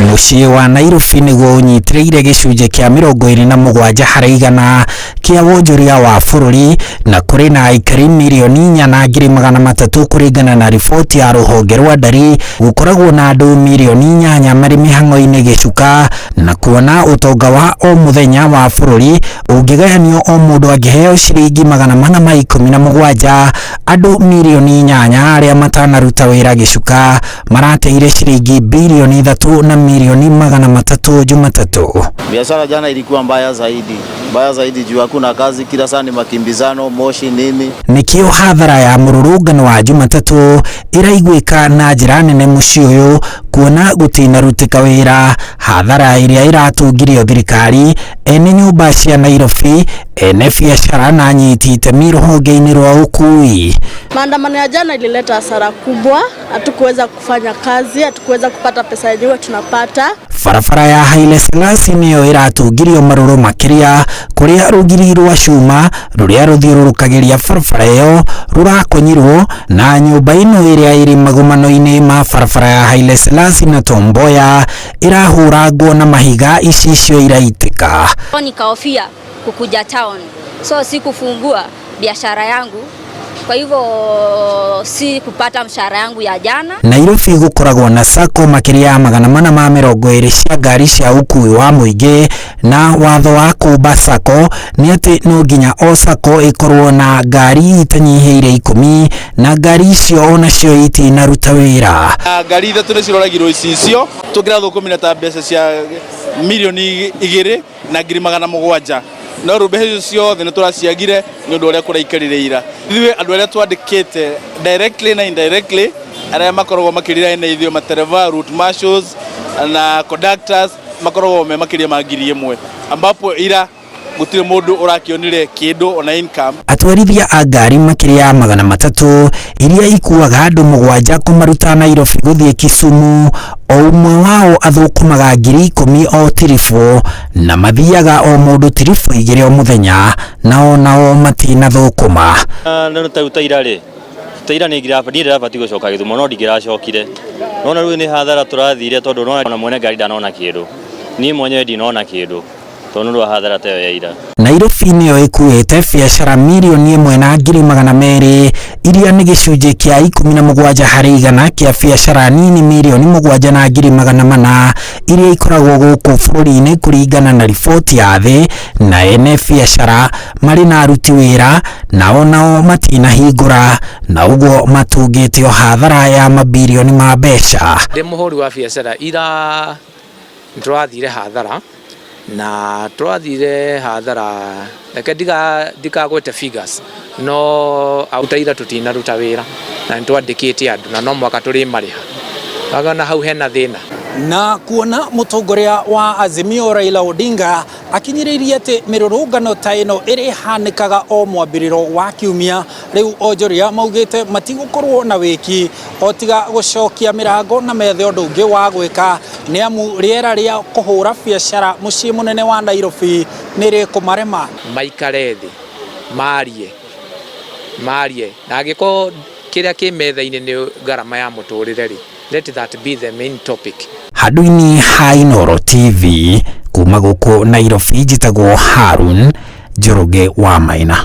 Muciĩ wa Nairobi nĩguo ũnyitĩrĩire gĩcunjĩ kĩa 27 harĩ igana kĩa wonjoria wa bũrũri, na kũrĩ na aikari milioni 4,300 kũringana na riboti ya rũhonge rwa ndari. Gũkoragwo na andũ milioni 8 marĩ mĩhang'o-inĩ gĩcuka, na kuona ũtonga wa o mũthenya wa bũrũri ũngĩgayanio o mũndũ angĩheo ciringi 417, andũ milioni 8 arĩa matanaruta wĩra gĩcuka marateire ciringi bilioni 3 na milioni 300 Jumatatu. Biashara jana ilikuwa mbaya zaidi juu hakuna kazi, kila saa ni makimbizano, moshi nini. Nikio hathara ya mũrũrũngano wa Jumatatu iraiguĩka na njĩra nene mũciĩ ũyũ, kuona gũtinarutĩka wĩra, hathara ĩrĩa ĩratungirio thirikari, ene nyũmba cia Nairobi, ene biashara na anyiti itemi rũhonge-inĩ rwa ũkui. Maandamano ya jana ilileta hasara kubwa, hatukuweza kufanya kazi, hatukuweza kupata pesa yenyewe tunapata. Barabara ya Haile Selassie nĩyo ĩratungirio marũrũ makĩria, kũrĩa rũgiri rwa cuma rũrĩa rũthiũrũrũkagĩria barabara ĩyo rũrakonyirwo, na nyũmba ĩno ĩrĩa ĩrĩ magomano-inĩ ma barabara ya Haile Selassie na Tom Mboya ĩrahũrangwo na mahiga, icicio iraitĩka. Nikahofia kukuja town, so sikufungua biashara yangu, kwa hivyo si kupata mshahara yangu ya jana. Nairobi gũkoragwo na sako makĩria 420 cia ngari cia ũkui wa mũingĩ, na watho wa kũmba sako nĩ atĩ no nginya o sako ĩkorwo na ngari itanyihĩire 10, na ngari icio onacio itinaruta wĩra. Ngari ithatũ nĩ ciroragirwo icicio, tũngĩrathũkũmĩra ta mbeca cia milioni 2 na ngiri 700. No rũbehe ciothe nĩ tũraciagire nĩ ũndũ ũrĩa kũraikarire ira. Ithuĩ andũ arĩa twandĩkĩte directly na indirectly, arĩa makoragwo makĩrĩra ene ithuĩ matereva, route marshals na conductors makoragwo me makĩria ma 1,000, ambapo ira gũtirĩ mũndũ ũrakĩonire kĩndũ ona income. Atwarithia a ngari makĩria 300 iria ikuaga andũ 7 kũmaruta Nairobi gũthiĩ Kisumu, o ũmwe wao athũkũmaga 10,000 o tiribũ, na mathiaga o mũndũ tiribũ 2 o mũthenya, nao matinathũkũma. Nĩ taruta irarĩ taira nĩ ndirabati gũcoka Gĩthumo, no ndigiracokire. Nona rĩu nĩ hathara tũrathire, tondũ nona mwene ngari ndanona kĩndũ, niĩ mwenyewe ndinona kĩndũ, tondũ hathara ta ya ira. Nairobi nĩyo ĩkuĩte biashara milioni 1,200 iria nĩ gĩcunjĩ kĩa 17 harĩ igana kĩa biashara nini milioni 7,400 iria ikoragwo gũkũ bũrũri-inĩ kũringana na riboti ya thĩ, na ene biashara marĩ na aruti wĩra nao matinahingũra, na ũguo matungĩte o hathara ya mabilioni ma mbeca. Ndĩ mũhũri wa biashara ira tũrathire hathara, na tũrathire hathara, reke ndikagwete figures, no autaira tutinaruta wĩra na nĩtwandĩkĩte andũ, na no mwaka tũrĩ marĩha, wagana hau hena thĩna. Na kuona mũtongoria wa Azimio Raila Odinga akinyĩrĩirie atĩ mĩrũrũngano ta ĩno ĩrĩhanĩkaga o mwambĩrĩro wa kiumia, rĩu onjoria maugĩte matigũkorwo na wĩki, o tiga gũcokia mĩrango na methe ũndũ ũngĩ wa gwĩka, nĩ amu rĩera rĩa kũhũra biashara mũciĩ mũnene wa Nairobi nĩ rĩkũmarema. Maikare thĩ marie, na angĩkorwo kĩrĩa kĩ metha-inĩ nĩ ngarama ya mũtũrĩre rĩ, let that be the main topic. Handũ-inĩ ha Inooro TV kuma gũkũ Nairobi, njĩtagwo Harun Njoroge wa Maina.